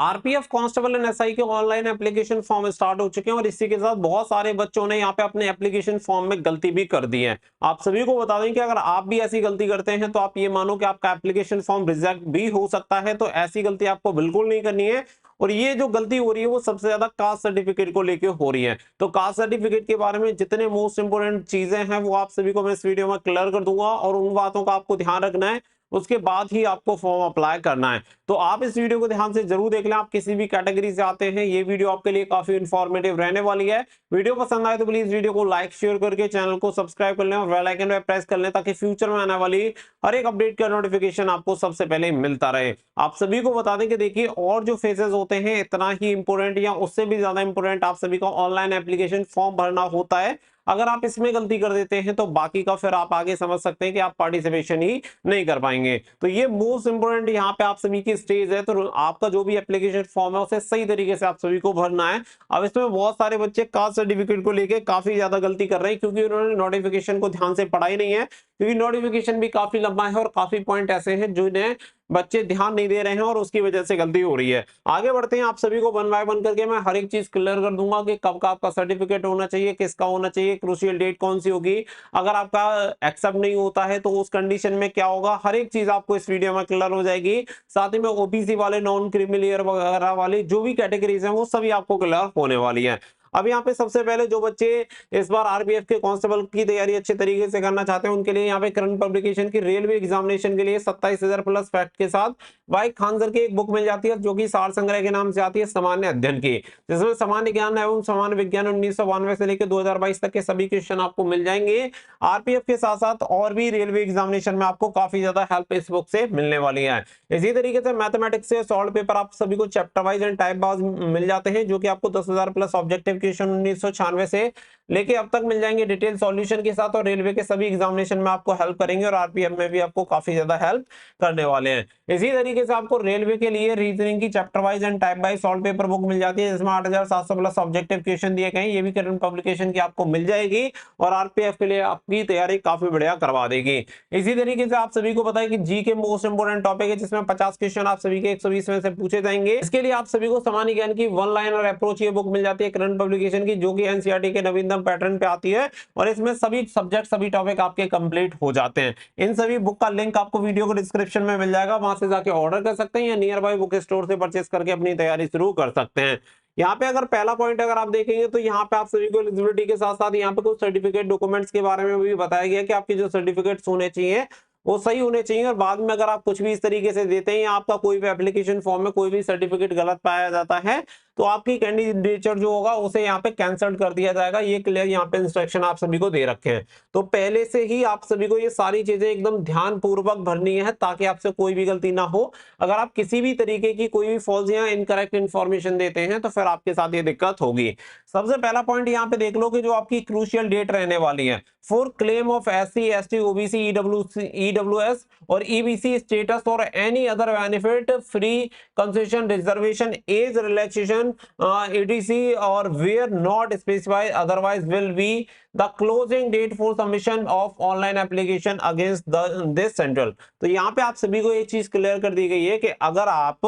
RPF constable and SI के online application form start हो चुके हैं और इसी के साथ बहुत सारे बच्चों ने यहाँ पे अपने एप्लीकेशन फॉर्म में गलती भी कर दी है। आप सभी को बता दें कि अगर आप भी ऐसी गलती करते हैं तो आप ये मानो कि आपका एप्लीकेशन फॉर्म रिजेक्ट भी हो सकता है। तो ऐसी गलती आपको बिल्कुल नहीं करनी है। और ये जो गलती हो रही है वो सबसे ज्यादा कास्ट सर्टिफिकेट को लेकर हो रही है। तो कास्ट सर्टिफिकेट के बारे में जितने मोस्ट इंपोर्टेंट चीजें हैं वो आप सभी को मैं इस वीडियो में क्लियर कर दूंगा और उन बातों का आपको ध्यान रखना है। उसके बाद ही आपको फॉर्म अप्लाई करना है। तो आप इस वीडियो को ध्यान से जरूर देख लें। आप किसी भी कैटेगरी से आते हैं, ये वीडियो आपके लिए काफी इंफॉर्मेटिव रहने वाली है। वीडियो पसंद आए तो प्लीज वीडियो को लाइक शेयर करके चैनल को सब्सक्राइब कर लें और बेल आइकन पे प्रेस कर लें ताकि फ्यूचर में आने वाली हर एक अपडेट का नोटिफिकेशन आपको सबसे पहले मिलता रहे। आप सभी को बता दें कि देखिए और जो फेजेस होते हैं इतना ही इंपोर्टेंट या उससे भी ज्यादा इंपोर्टेंट आप सभी का ऑनलाइन एप्लीकेशन फॉर्म भरना होता है। अगर आप इसमें गलती कर देते हैं तो बाकी का फिर आप आगे समझ सकते हैं कि आप पार्टिसिपेशन ही नहीं कर पाएंगे। तो ये मोस्ट इंपोर्टेंट यहाँ पे आप सभी की स्टेज है। तो आपका जो भी एप्लीकेशन फॉर्म है उसे सही तरीके से आप सभी को भरना है। अब इसमें बहुत सारे बच्चे कास्ट सर्टिफिकेट को लेके काफी ज्यादा गलती कर रहे हैं क्योंकि उन्होंने नोटिफिकेशन को ध्यान से पढ़ा ही नहीं है, क्योंकि नोटिफिकेशन भी काफी लंबा है और काफी पॉइंट ऐसे हैं जिन्हें बच्चे ध्यान नहीं दे रहे हैं और उसकी वजह से गलती हो रही है। आगे बढ़ते हैं, आप सभी को वन बाय वन करके मैं हर एक चीज क्लियर कर दूंगा कि कब का आपका सर्टिफिकेट होना चाहिए, किसका होना चाहिए, क्रूशियल डेट कौन सी होगी, अगर आपका एक्सेप्ट नहीं होता है तो उस कंडीशन में क्या होगा, हर एक चीज आपको इस वीडियो में क्लियर हो जाएगी। साथ ही में ओबीसी वाले, नॉन क्रीमिलियर वगैरह वाले जो भी कैटेगरीज हैं वो सभी आपको क्लियर होने वाली है। अब यहाँ पे सबसे पहले जो बच्चे इस बार आरपीएफ के कांस्टेबल की तैयारी अच्छे तरीके से करना चाहते हैं उनके लिए यहाँ पे करंट पब्लिकेशन की रेलवे एग्जामिनेशन के लिए 27,000 प्लस फैक्ट के साथ भाई खान सर की एक बुक मिल जाती है जो कि सार संग्रह के नाम से आती है सामान्य अध्ययन की, जिसमें सामान्य ज्ञान एवं सामान्य विज्ञान 1992 से लेकर 2022 तक के सभी क्वेश्चन आपको मिल जाएंगे। आरपीएफ के साथ साथ और भी रेलवे एग्जामिनेशन में आपको काफी ज्यादा हेल्प इस बुक से मिलने वाली है। इसी तरीके से मैथमेटिक्स से सॉल्व पेपर आप सभी को chapter wise and type wise मिल जाते हैं जो कि आपको 10,000 प्लस ऑब्जेक्टिव क्वेश्चन 1996 से लेके अब तक मिल जाएंगे डिटेल सॉल्यूशन के साथ और रेलवे के सभी एग्जामिनेशन में आपको हेल्प करेंगे और आरपीएफ में भी आपको काफी ज्यादा हेल्प करने वाले हैं। इसी तरीके से आपको रेलवे के लिए रीजनिंग की chapter wise and type wise solve paper book मिल जाती है जिसमें 8,700 प्लस ऑब्जेक्टिव क्वेश्चन दिए गए हैं। ये भी करंट पब्लिकेशन की आपको मिल जाएगी और आरपीएफ के लिए आपकी तैयारी काफी बढ़िया करवा देगी। इसी तरीके से आप सभी को पता है कि जी के मोस्ट इंपोर्टेंट टॉपिक है जिसमें 50 क्वेश्चन आप सभी के 120 में से पूछे जाएंगे। इसके लिए आप सभी को सामान्य ज्ञान की वन लाइनर अप्रोच ये बुक मिल जाती है करंट पब्लिकेशन की जो कि एनसीईआरटी के नवीनतम पैटर्न पे आती है और इसमें सभी सब्जेक्ट सभी टॉपिक आपके कंप्लीट हो जाते हैं। इन सभी बुक का लिंक आपको वीडियो को डिस्क्रिप्शन में मिल जाएगा, वहां से जाके ऑर्डर कर सकते हैं या नियर बाय बुक स्टोर से परचेस करके अपनी तैयारी शुरू कर सकते हैं। यहाँ पे अगर पहला पॉइंट अगर आप देखेंगे तो यहाँ पे आप सभी को एलिजिबिलिटी के साथ साथ यहाँ पे कुछ सर्टिफिकेट डॉक्यूमेंट्स के बारे में भी बताया गया कि आपके जो सर्टिफिकेट्स होने चाहिए वो सही होने चाहिए और बाद में अगर आप कुछ भी इस तरीके से देते हैं या आपका कोई भी एप्लीकेशन फॉर्म में कोई भी सर्टिफिकेट गलत पाया जाता है तो आपकी कैंडिडेचर जो होगा उसे यहाँ पे कैंसिल कर दिया जाएगा। ये क्लियर यहाँ पे इंस्ट्रक्शन आप सभी को दे रखे हैं। तो पहले से ही आप सभी को ये सारी चीजें एकदम ध्यान पूर्वक भरनी है ताकि आपसे कोई भी गलती ना हो। अगर आप किसी भी तरीके की कोई भी फॉल्स या इनकरेक्ट इंफॉर्मेशन देते हैं तो फिर आपके साथ ये दिक्कत होगी। सबसे पहला पॉइंट यहाँ पे देख लो कि जो आपकी क्रूशियल डेट रहने वाली है for claim of SC ST OBC EWS और ईबीसी स्टेटस और any other benefit free concession reservation age relaxation ADC और where not specified otherwise will be the closing date for submission of online application against this central. तो यहाँ पे आप सभी को एक चीज क्लियर कर दी गई है कि अगर आप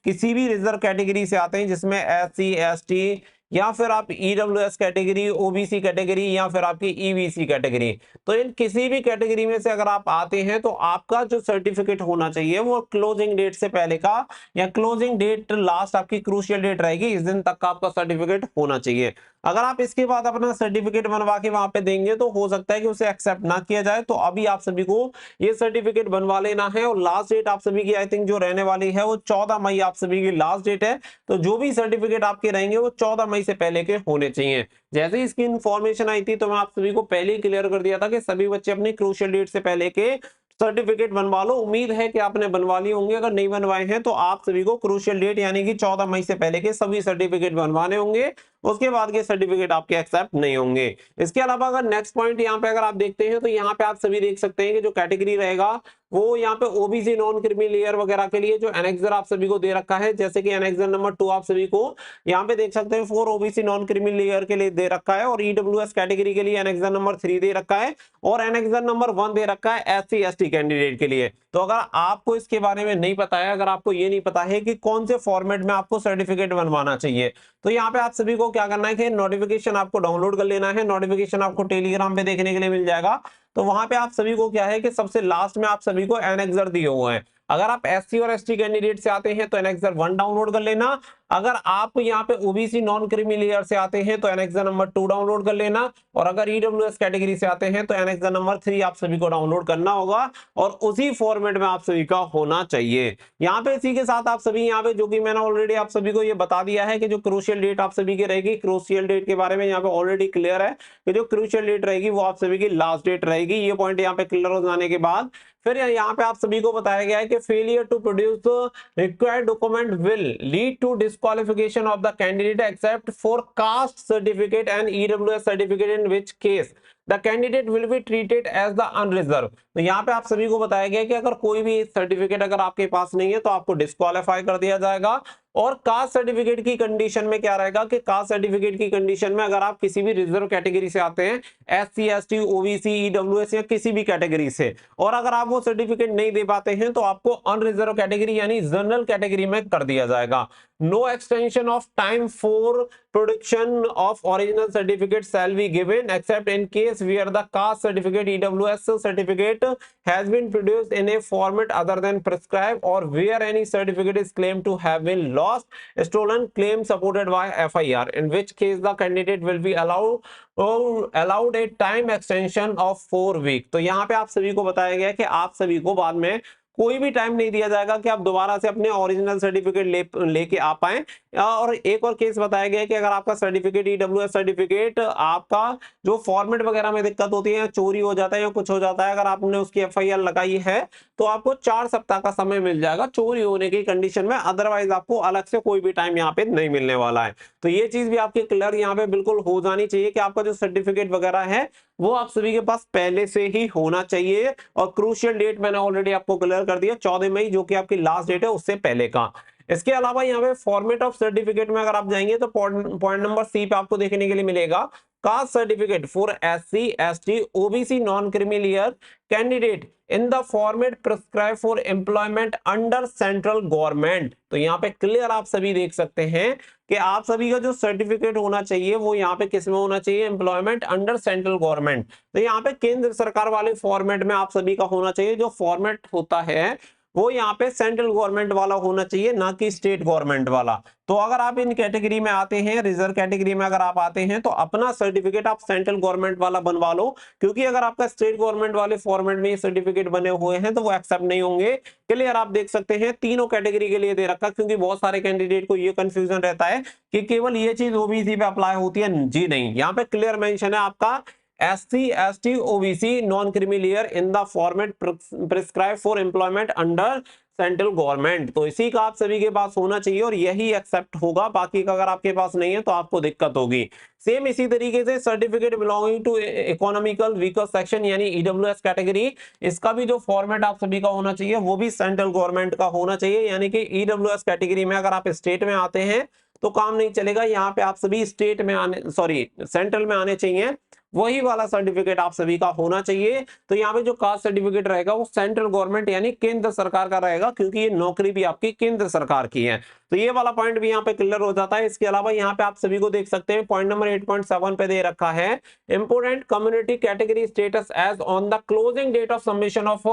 किसी भी रिजर्व कैटेगरी से आते हैं जिसमें एससी एसटी या फिर आप ईडब्ल्यूएस कैटेगरी, ओबीसी कैटेगरी या फिर आपकी ईबीसी कैटेगरी, तो इन किसी भी कैटेगरी में से अगर आप आते हैं तो आपका जो सर्टिफिकेट होना चाहिए वो क्लोजिंग डेट से पहले का या क्लोजिंग डेट लास्ट आपकी क्रूशियल डेट रहेगी इस दिन तक का आपका सर्टिफिकेट होना चाहिए। अगर आप इसके बाद अपना सर्टिफिकेट बनवा के वहां पे देंगे तो हो सकता है कि उसे एक्सेप्ट ना किया जाए। तो अभी आप सभी को ये सर्टिफिकेट बनवा लेना है और लास्ट डेट आप सभी की आई थिंक जो रहने वाली है वो 14 मई आप सभी की लास्ट डेट है। तो जो भी सर्टिफिकेट आपके रहेंगे वो 14 मई से पहले के होने चाहिए। जैसे ही इसकी इंफॉर्मेशन आई थी तो मैं आप सभी को पहले ही क्लियर कर दिया था कि सभी बच्चे अपनी क्रूशियल डेट से पहले के सर्टिफिकेट बनवा लो। उम्मीद है कि आपने बनवा लिए होंगे, अगर नहीं बनवाए हैं तो आप सभी को क्रूशियल डेट यानी कि 14 मई से पहले के सभी सर्टिफिकेट बनवाने होंगे, उसके बाद के सर्टिफिकेट आपके एक्सेप्ट नहीं होंगे। इसके अलावा अगर नेक्स्ट पॉइंट यहाँ पे अगर आप देखते हैं तो यहाँ पे आप सभी देख सकते हैं कि जो कैटेगरी रहेगा वो यहाँ पे ओबीसी नॉन क्रीमी लेयर वगैरह के लिए जो एनेक्सर आप सभी को दे रखा है, जैसे कि एनेक्सर नंबर 2 आप सभी को यहाँ पे देख सकते हैं for OBC non creamy layer के लिए दे रखा है और ईडब्ल्यूएस कैटेगरी के लिए एनेक्सर नंबर 3 दे रखा है और एनेक्सर नंबर 1 दे रखा है एससी एसटी कैंडिडेट के लिए। तो अगर आपको इसके बारे में नहीं पता है, अगर आपको ये नहीं पता है कि कौन से फॉर्मेट में आपको सर्टिफिकेट बनवाना चाहिए, तो यहाँ पे आप सभी को क्या करना है कि नोटिफिकेशन आपको डाउनलोड कर लेना है। नोटिफिकेशन आपको टेलीग्राम पे देखने के लिए मिल जाएगा। तो वहां पे आप सभी को क्या है कि सबसे लास्ट में आप सभी को एनेक्सर दिए हुए हैं। अगर आप एससी और एसटी कैंडिडेट से आते हैं तो एनेक्सर 1 डाउनलोड कर लेना। अगर आप यहाँ पे ओबीसी नॉन क्रीमी लेयर से आते हैं तो एनेक्सर नंबर 2 डाउनलोड कर लेना। और अगर ईडब्ल्यूएस कैटेगरी से आते हैं तो एनेक्सर नंबर 3 आप सभी को डाउनलोड करना होगा और उसी फॉर्मेट में आप सभी का होना चाहिए। यहाँ पे इसी के साथ आप सभी यहाँ पे जो कि मैंने ऑलरेडी आप सभी को ये बता दिया है कि जो क्रूशियल डेट आप सभी की रहेगी, क्रूशियल डेट के बारे में यहाँ पे ऑलरेडी क्लियर है कि जो क्रूशियल डेट रहेगी वो आप सभी की लास्ट डेट रहेगी। ये पॉइंट यहाँ पे क्लियर हो जाने के बाद फिर यहाँ पे आप सभी को बताया गया है कि failure to produce the required document will lead to disqualification of the candidate except for caste certificate and EWS certificate, in which case the candidate will be treated as the unreserved. तो यहाँ पे आप सभी को बताया गया कि अगर कोई भी सर्टिफिकेट अगर आपके पास नहीं है तो आपको डिस्क्वालीफाई कर दिया जाएगा। और कास्ट सर्टिफिकेट की कंडीशन में क्या रहेगा कि कास्ट सर्टिफिकेट की कंडीशन में अगर आप किसी भी रिजर्व कैटेगरी से आते हैं, एससी, एसटी, ओबीसी, ईडब्ल्यूएस या किसी भी कैटेगरी से, और अगर आप वो सर्टिफिकेट नहीं दे पाते हैं तो आपको अनरिजर्व कैटेगरी यानी जनरल कैटेगरी में कर दिया जाएगा। No extension of time for production of original certificate shall be given except in case where the caste certificate EWS certificate has been produced in a format other than prescribed, or where any certificate is claimed to have been lost, stolen, claim supported by FIR, in which case the candidate will be allowed a time extension of 4 weeks। तो यहाँ पे आप सभी को बताया गया कि आप सभी को बाद में कोई भी टाइम नहीं दिया जाएगा कि आप दोबारा से अपने ओरिजिनल सर्टिफिकेट लेके आ पाए। और एक और केस बताया गया है कि अगर आपका सर्टिफिकेट ईडब्ल्यूएस सर्टिफिकेट आपका जो फॉर्मेट वगैरह में दिक्कत होती है, चोरी हो जाता है या कुछ हो जाता है, अगर आपने उसकी एफआईआर लगाई है तो आपको 4 सप्ताह का समय मिल जाएगा चोरी होने की कंडीशन में, अदरवाइज आपको अलग से कोई भी टाइम यहाँ पे नहीं मिलने वाला है। तो ये चीज भी आपकी क्लियर यहाँ पे बिल्कुल हो जानी चाहिए कि आपका जो सर्टिफिकेट वगैरह है वो आप सभी के पास पहले से ही होना चाहिए। और क्रूशियल डेट मैंने ऑलरेडी आपको क्लियर कर दिया, 14 मई जो कि आपकी लास्ट डेट है उससे पहले का। इसके अलावा यहाँ पे फॉर्मेट ऑफ सर्टिफिकेट में अगर आप जाएंगे तो पॉइंट नंबर सी पे आपको देखने के लिए मिलेगा caste certificate for SC, ST, OBC non creamy layer candidate in the format prescribe for employment under central government. तो यहाँ पे क्लियर आप सभी देख सकते हैं कि आप सभी का जो सर्टिफिकेट होना चाहिए वो यहाँ पे किस में होना चाहिए, एम्प्लॉयमेंट अंडर सेंट्रल गवर्नमेंट। तो यहाँ पे केंद्र सरकार वाले फॉर्मेट में आप सभी का होना चाहिए। जो फॉर्मेट होता है वो यहाँ पे सेंट्रल गवर्नमेंट वाला होना चाहिए, ना कि स्टेट गवर्नमेंट वाला। तो अगर आप इन कैटेगरी में आते हैं, रिजर्व कैटेगरी में अगर आप आते हैं तो अपना सर्टिफिकेट आप सेंट्रल गवर्नमेंट वाला बनवा लो, क्योंकि अगर आपका स्टेट गवर्नमेंट वाले फॉर्मेट में ये सर्टिफिकेट बने हुए हैं तो वो एक्सेप्ट नहीं होंगे। क्लियर आप देख सकते हैं तीनों कैटेगरी के लिए दे रखा, क्योंकि बहुत सारे कैंडिडेट को ये कंफ्यूजन रहता है कि केवल ये चीज ओबीसी पे अप्लाई होती है। जी नहीं, यहाँ पे क्लियर मेंशन है आपका SC, ST, OBC non creamy layer in the format prescribe for employment under central government. तो इसी का आप सभी के पास होना चाहिए और यही एक्सेप्ट होगा, बाकी का अगर आपके पास नहीं है तो आपको दिक्कत होगी। सेम इसी तरीके से certificate belonging to economical weaker section यानी ईडब्ल्यूएस कैटेगरी, इसका भी जो फॉर्मेट आप सभी का होना चाहिए वो भी सेंट्रल गवर्नमेंट का होना चाहिए। यानी कि ईडब्ल्यूएस कैटेगरी में अगर आप स्टेट में आते हैं तो काम नहीं चलेगा, यहाँ पे आप सभी स्टेट में आने सेंट्रल में आने चाहिए, वही वाला सर्टिफिकेट आप सभी का होना चाहिए। तो यहाँ पे जो कास्ट सर्टिफिकेट रहेगा वो सेंट्रल गवर्नमेंट यानी केंद्र सरकार का रहेगा, क्योंकि ये नौकरी भी आपकी केंद्र सरकार की है। तो ये वाला पॉइंट भी यहाँ पे क्लियर हो जाता है। इसके अलावा यहाँ पे आप सभी को देख सकते हैं पॉइंट नंबर 8.7 पे दे रखा है important community category status as on the closing date of submission of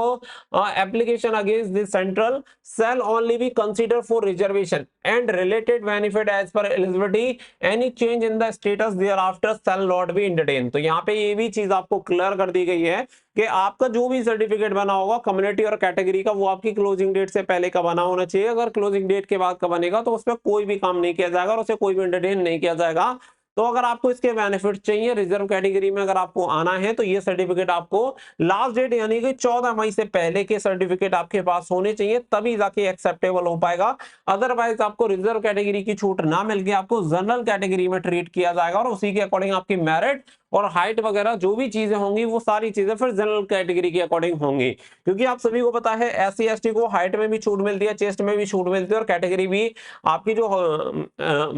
application against the central shall only be consider for reservation and related benefit as per eligibility, any change in the status thereafter shall not be entertain. तो यहाँ पे ये भी चीज आपको clear कर दी गई है कि आपका जो भी सर्टिफिकेट बना होगा कम्युनिटी और कैटेगरी का वो आपकी क्लोजिंग डेट से पहले का बना होना चाहिए। अगर क्लोजिंग डेट के बाद का बनेगा तो उसमें कोई भी काम नहीं किया जाएगा और उसे कोई भी एंटरटेन नहीं किया जाएगा। तो अगर आपको इसके बेनिफिट चाहिए, रिजर्व कैटेगरी में अगर आपको आना है तो ये सर्टिफिकेट आपको लास्ट डेट यानी कि 14 मई से पहले के सर्टिफिकेट आपके पास होने चाहिए, तभी जाके एक्सेप्टेबल हो पाएगा। अदरवाइज आपको रिजर्व कैटेगरी की छूट ना मिल के आपको जनरल कैटेगरी में ट्रीट किया जाएगा और उसी के अकॉर्डिंग आपकी मेरिट और हाइट वगैरह जो भी चीजें होंगी वो सारी चीजें फिर जनरल कैटेगरी के अकॉर्डिंग होंगी, क्योंकि आप सभी को पता है SC ST को हाइट में भी छूट मिलती है, चेस्ट में भी छूट मिलती है, और कैटेगरी भी आपकी जो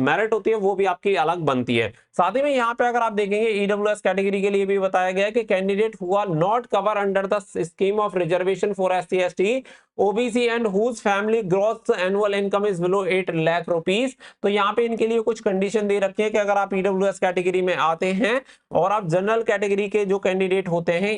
मेरिट होती है वो भी आपकी अलग बनती है। साथ ही में यहाँ पे अगर आप देखेंगे EWS कैटेगरी के लिए भी बताया गया है कि candidate who are not cover under the scheme of reservation for SC ST OBC and whose family gross annual income is below 8 lakh rupees. तो यहाँ पे इनके लिए कुछ कंडीशन दे रखी है कि अगर आप EWS कैटेगरी में आते हैं और आप जनरल कैटेगरी के जो कैंडिडेट होते हैं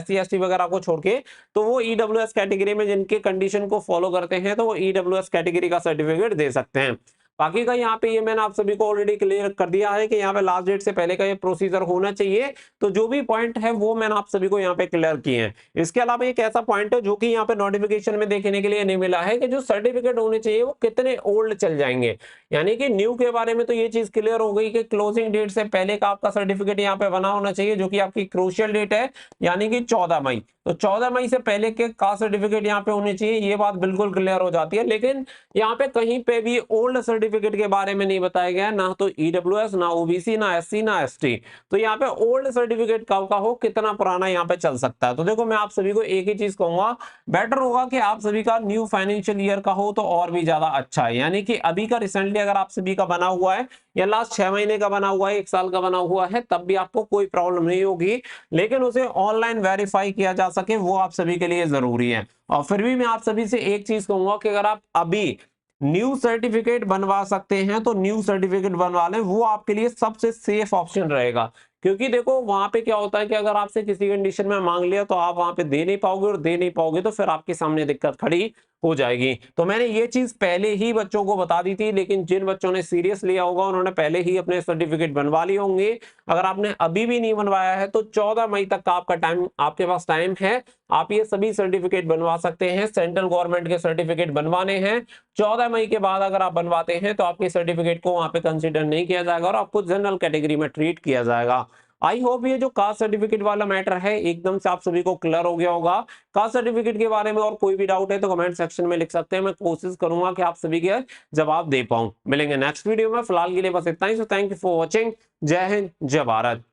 SC ST वगैरह को छोड़ के, तो वो EWS कैटेगरी में जिनके कंडीशन को फॉलो करते हैं तो वो EWS कैटेगरी का सर्टिफिकेट दे सकते हैं। बाकी का यहाँ पे ये मैंने आप सभी को ऑलरेडी क्लियर कर दिया है कि यहाँ पे लास्ट डेट से पहले का ये प्रोसीजर होना चाहिए। तो जो भी पॉइंट है वो मैंने आप सभी को यहाँ पे क्लियर किए हैं। इसके अलावा एक ऐसा पॉइंट है जो कि यहाँ पे नोटिफिकेशन में देखने के लिए नहीं मिला है कि जो सर्टिफिकेट होने चाहिए वो कितने ओल्ड चल जाएंगे। यानी कि न्यू के बारे में तो ये चीज क्लियर हो गई कि क्लोजिंग डेट से पहले का आपका सर्टिफिकेट यहाँ पे बना होना चाहिए, जो कि आपकी क्रूशियल डेट है यानी कि 14 मई। तो 14 मई से पहले के कास्ट सर्टिफिकेट यहाँ पे होने चाहिए, ये बात बिल्कुल क्लियर हो जाती है। लेकिन यहाँ पे कहीं पे भी ओल्ड सर्टिफिकेट के बारे में नहीं बताया गया, ना तो EWS, ना OBC, ना SC, ना ST। तो यहाँ पे ओल्ड सर्टिफिकेट कब का हो, कितना पुराना यहाँ पे चल सकता है। तो देखो मैं आप सभी को एक ही चीज कहूंगा, बेटर होगा कि आप सभी का न्यू फाइनेंशियल ईयर का हो तो और भी ज्यादा अच्छा है। यानी कि अभी का रिसेंटली अगर आप सभी का बना हुआ है या लास्ट 6 महीने का बना हुआ है, 1 साल का बना हुआ है, तब भी आपको कोई प्रॉब्लम नहीं होगी। लेकिन उसे ऑनलाइन वेरीफाई किया जा सके वो आप सभी के लिए जरूरी है। और फिर भी मैं आप सभी से एक चीज कहूंगा कि अगर आप अभी न्यू सर्टिफिकेट बनवा सकते हैं तो न्यू सर्टिफिकेट बनवा लें, वो आपके लिए सबसे सेफ ऑप्शन रहेगा। क्योंकि देखो वहां पे क्या होता है कि अगर आपसे किसी कंडीशन में मांग लिया तो आप वहां पे दे नहीं पाओगे, और दे नहीं पाओगे तो फिर आपके सामने दिक्कत खड़ी हो जाएगी। तो मैंने ये चीज पहले ही बच्चों को बता दी थी, लेकिन जिन बच्चों ने सीरियस लिया होगा उन्होंने पहले ही अपने सर्टिफिकेट बनवा लिए होंगे। अगर आपने अभी भी नहीं बनवाया है तो 14 मई तक का आपका टाइम, आपके पास टाइम है। आप ये सभी सर्टिफिकेट बनवा सकते हैं, सेंट्रल गवर्नमेंट के सर्टिफिकेट बनवाने हैं। 14 मई के बाद अगर आप बनवाते हैं तो आपके सर्टिफिकेट को वहां पे कंसीडर नहीं किया जाएगा और आपको जनरल कैटेगरी में ट्रीट किया जाएगा। आई होप ये जो कास्ट सर्टिफिकेट वाला मैटर है एकदम से आप सभी को क्लियर हो गया होगा। कास्ट सर्टिफिकेट के बारे में और कोई भी डाउट है तो कमेंट सेक्शन में लिख सकते हैं, मैं कोशिश करूंगा कि आप सभी के जवाब दे पाऊं। मिलेंगे नेक्स्ट वीडियो में, फिलहाल के लिए बस इतना ही। So thank you for watching. जय हिंद, जय भारत।